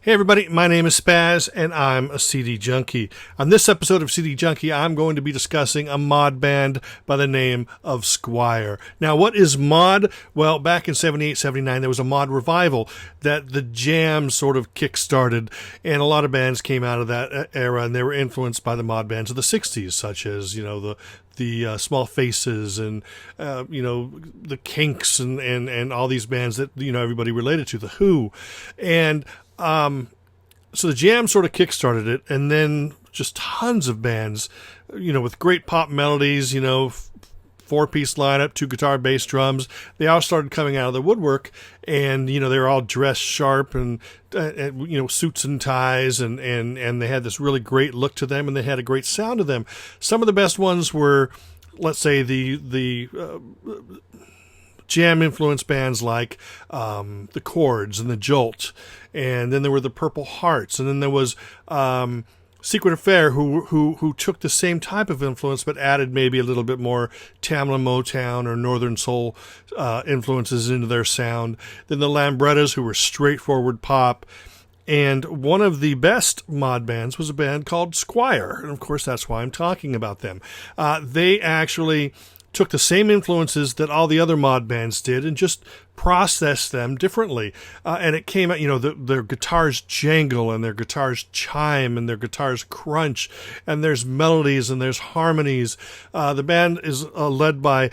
Hey everybody, my name is SPAZ and I'm a CD Junkie. On this episode of CD Junkie, I'm going to be discussing a mod band by the name of Squire. Now, what is mod? Well, back in 78, 79, there was a mod revival that the Jam sort of kick-started, and a lot of bands came out of that era, and they were influenced by the mod bands of the 60s, such as, the Small Faces and, the Kinks and all these bands that, everybody related to, The Who. And so the Jam sort of kickstarted it, and then just tons of bands, with great pop melodies, four-piece lineup, 2 guitar, bass, drums. They all started coming out of the woodwork, and, they were all dressed sharp and suits and ties, and they had this really great look to them, and they had a great sound to them. Some of the best ones were, let's say, the Jam influenced bands like the Chords and the Jolt, and then there were the Purple Hearts, and then there was Secret Affair, who took the same type of influence but added maybe a little bit more Tamla Motown or Northern Soul influences into their sound. Then the Lambrettas, who were straightforward pop. And one of the best mod bands was a band called Squire, and of course that's why I'm talking about them. They actually took the same influences that all the other mod bands did and just processed them differently. And it came out, their guitars jangle and their guitars chime and their guitars crunch, and there's melodies and there's harmonies. The band is led by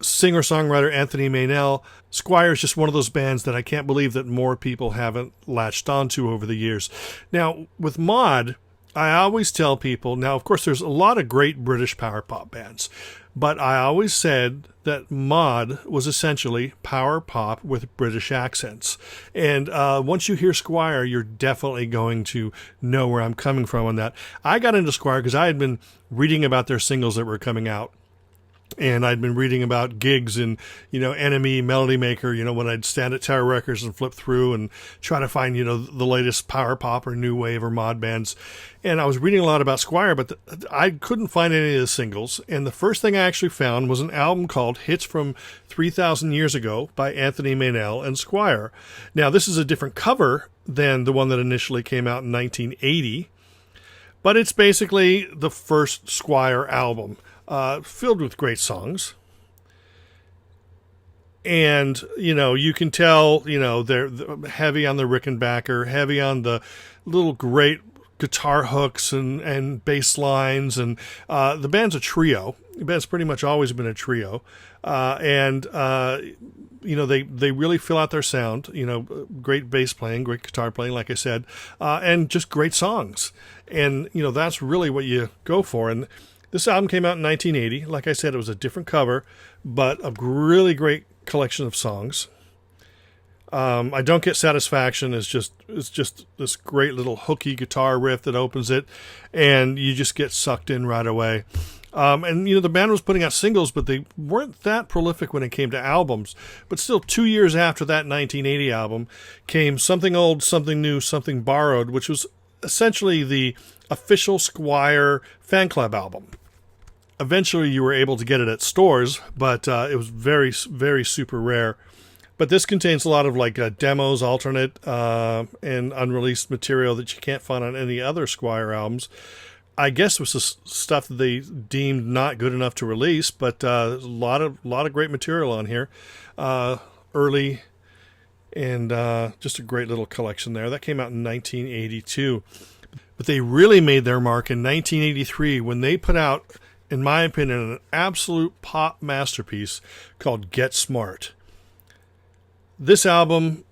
singer-songwriter Anthony Maynell. Squire is just one of those bands that I can't believe that more people haven't latched onto over the years. Now, with mod, I always tell people, now, of course, there's a lot of great British power pop bands, but I always said that mod was essentially power pop with British accents. And once you hear Squire, you're definitely going to know where I'm coming from on that. I got into Squire because I had been reading about their singles that were coming out. And I'd been reading about gigs in, Enemy, Melody Maker, when I'd stand at Tower Records and flip through and try to find, the latest power pop or new wave or mod bands. And I was reading a lot about Squire, but I couldn't find any of the singles. And the first thing I actually found was an album called Hits from 3,000 Years Ago by Anthony Maynell and Squire. Now, this is a different cover than the one that initially came out in 1980, but it's basically the first Squire album. Filled with great songs. And, you can tell, they're heavy on the Rickenbacker, heavy on the little great guitar hooks and bass lines. And the band's a trio. The band's pretty much always been a trio. They really fill out their sound, great bass playing, great guitar playing, like I said, and just great songs. And, that's really what you go for. And this album came out in 1980. Like I said, it was a different cover, but a really great collection of songs. I Don't Get Satisfaction it's just this great little hooky guitar riff that opens it, and you just get sucked in right away. The band was putting out singles, but they weren't that prolific when it came to albums. But still, 2 years after that 1980 album came Something Old, Something New, Something Borrowed, which was essentially the official Squire fan club album. Eventually, you were able to get it at stores, but it was very, very super rare. But this contains a lot of demos, alternate, and unreleased material that you can't find on any other Squire albums. I guess it was the stuff that they deemed not good enough to release, but there's a lot of great material on here, early, and just a great little collection there. That came out in 1982. But they really made their mark in 1983 when they put out, in my opinion, an absolute pop masterpiece called Get Smart. This album,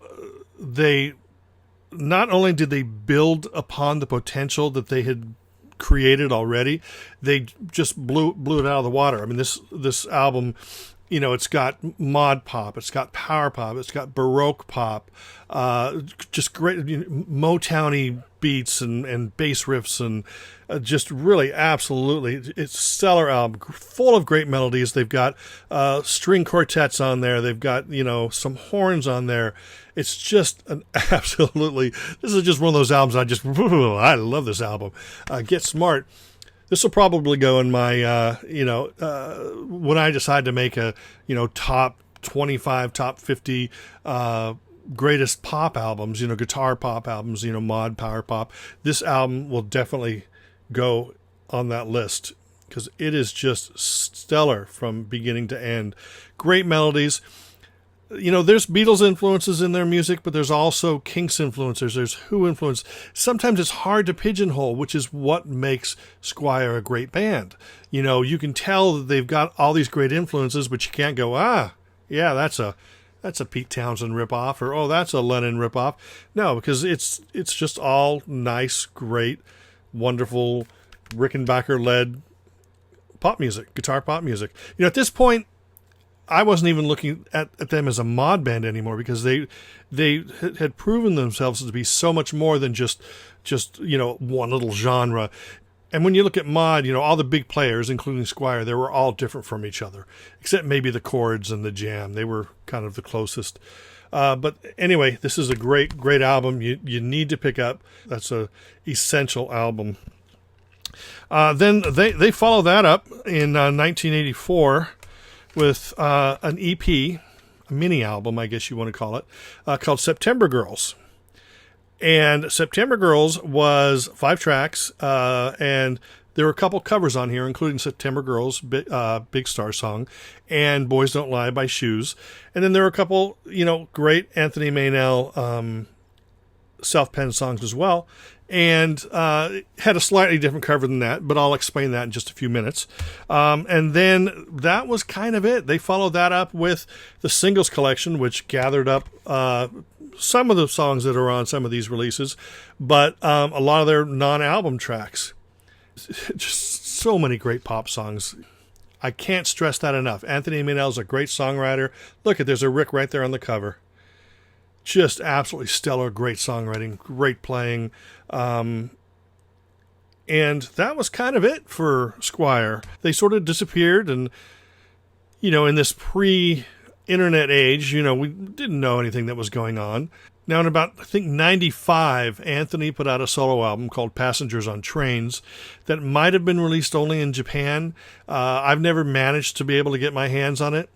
they not only did they build upon the potential that they had created already, they just blew it out of the water. I mean, this album, it's got mod pop, it's got power pop, it's got Baroque pop, just great Motown-y beats and bass riffs, and just really absolutely, it's a stellar album, full of great melodies. They've got string quartets on there. They've got, some horns on there. It's just an absolutely, this is just one of those albums I love this album. Get Smart. This will probably go in my, when I decide to make a, top 25, top 50 greatest pop albums, guitar pop albums, mod power pop, this album will definitely go on that list because it is just stellar from beginning to end. Great melodies. There's Beatles influences in their music, but there's also Kinks influences. There's Who influence. Sometimes it's hard to pigeonhole, which is what makes Squire a great band. You can tell that they've got all these great influences, but you can't go, yeah, that's a Pete Townsend ripoff, or that's a Lennon ripoff. No, because it's just all nice, great, wonderful Rickenbacker-led pop music, guitar pop music. At this point, I wasn't even looking at them as a mod band anymore because they had proven themselves to be so much more than just one little genre. And when you look at mod, all the big players, including Squire, they were all different from each other, except maybe the chords and the jam. They were kind of the closest. But anyway, this is a great, great album. You need to pick up. That's a essential album. Then they follow that up in 1984 with an EP, a mini album, I guess you want to call it, called September Girls. And September Girls was 5 tracks, and there were a couple covers on here, including September Girls, Big Star Song, and Boys Don't Lie by Shoes. And then there were a couple, great Anthony Maynell self-penned songs as well. And had a slightly different cover than that, but I'll explain that in just a few minutes. And then that was kind of it. They followed that up with the singles collection, which gathered up some of the songs that are on some of these releases, but a lot of their non-album tracks. Just so many great pop songs. I can't stress that enough. Anthony Maynell is a great songwriter. Look, there's a Rick right there on the cover. Just absolutely stellar, great songwriting, great playing. And that was kind of it for Squire. They sort of disappeared, and, in this pre-internet age, we didn't know anything that was going on. Now, in about, I think, 95, Anthony put out a solo album called Passengers on Trains that might have been released only in Japan. I've never managed to be able to get my hands on it,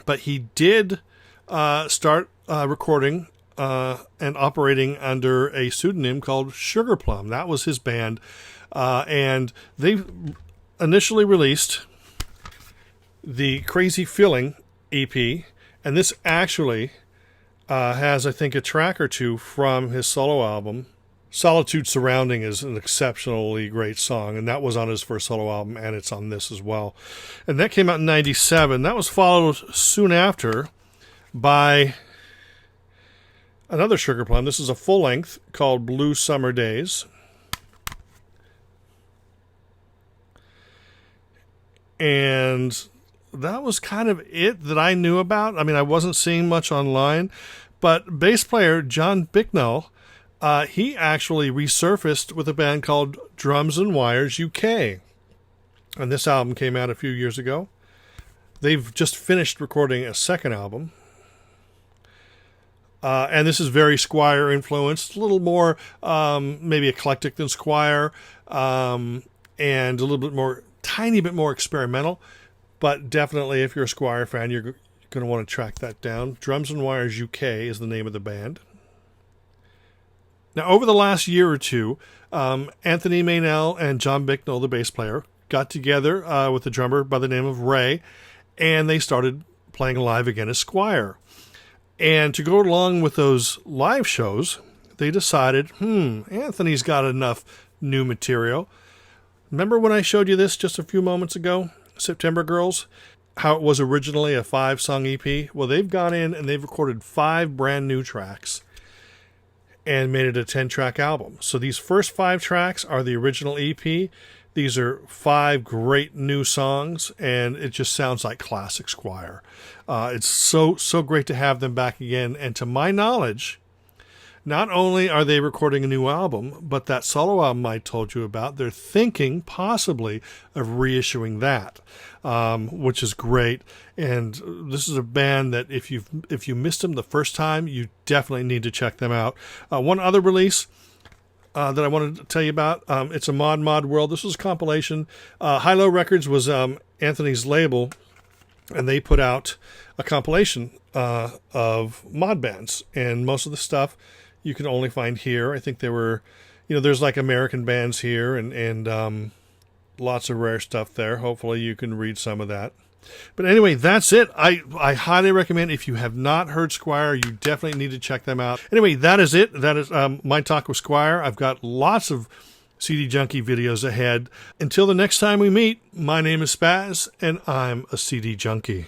but he did start recording and operating under a pseudonym called Sugar Plum. That was his band. And they initially released the Crazy Feeling EP, and this actually has, I think, a track or two from his solo album. Solitude Surrounding is an exceptionally great song, and that was on his first solo album, and it's on this as well. And that came out in 97. That was followed soon after by another Sugar Plum. This is a full length called Blue Summer Days. And that was kind of it that I knew about. I mean, I wasn't seeing much online, but bass player John Bicknell, he actually resurfaced with a band called Drums and Wires UK. And this album came out a few years ago. They've just finished recording a second album. And this is very Squire influenced, a little more maybe eclectic than Squire, and a little bit more, tiny bit more experimental. But definitely, if you're a Squire fan, you're going to want to track that down. Drums and Wires UK is the name of the band. Now, over the last year or two, Anthony Maynell and John Bicknell, the bass player, got together with a drummer by the name of Ray, and they started playing live again as Squire. And to go along with those live shows, they decided, Anthony's got enough new material. Remember when I showed you this just a few moments ago, September Girls, how it was originally a 5-song EP? Well, they've gone in and they've recorded 5 brand new tracks and made it a 10-track album. So these first 5 tracks are the original EP. These are 5 great new songs, and it just sounds like classic Squire. It's so great to have them back again. And to my knowledge, not only are they recording a new album, but that solo album I told you about, they're thinking possibly of reissuing that, which is great. And this is a band that if you missed them the first time, you definitely need to check them out. One other release that I wanted to tell you about, it's a Mod World. This was a compilation. High Low Records was Anthony's label, and they put out a compilation of mod bands, and most of the stuff you can only find here. I think there were, there's like American bands here, and lots of rare stuff there. Hopefully you can read some of that. But anyway, that's it. I highly recommend, if you have not heard Squire, you definitely need to check them out. Anyway, that is it. That is my talk with Squire. I've got lots of CD Junkie videos ahead. Until the next time we meet, my name is SPAZ, and I'm a CD Junkie.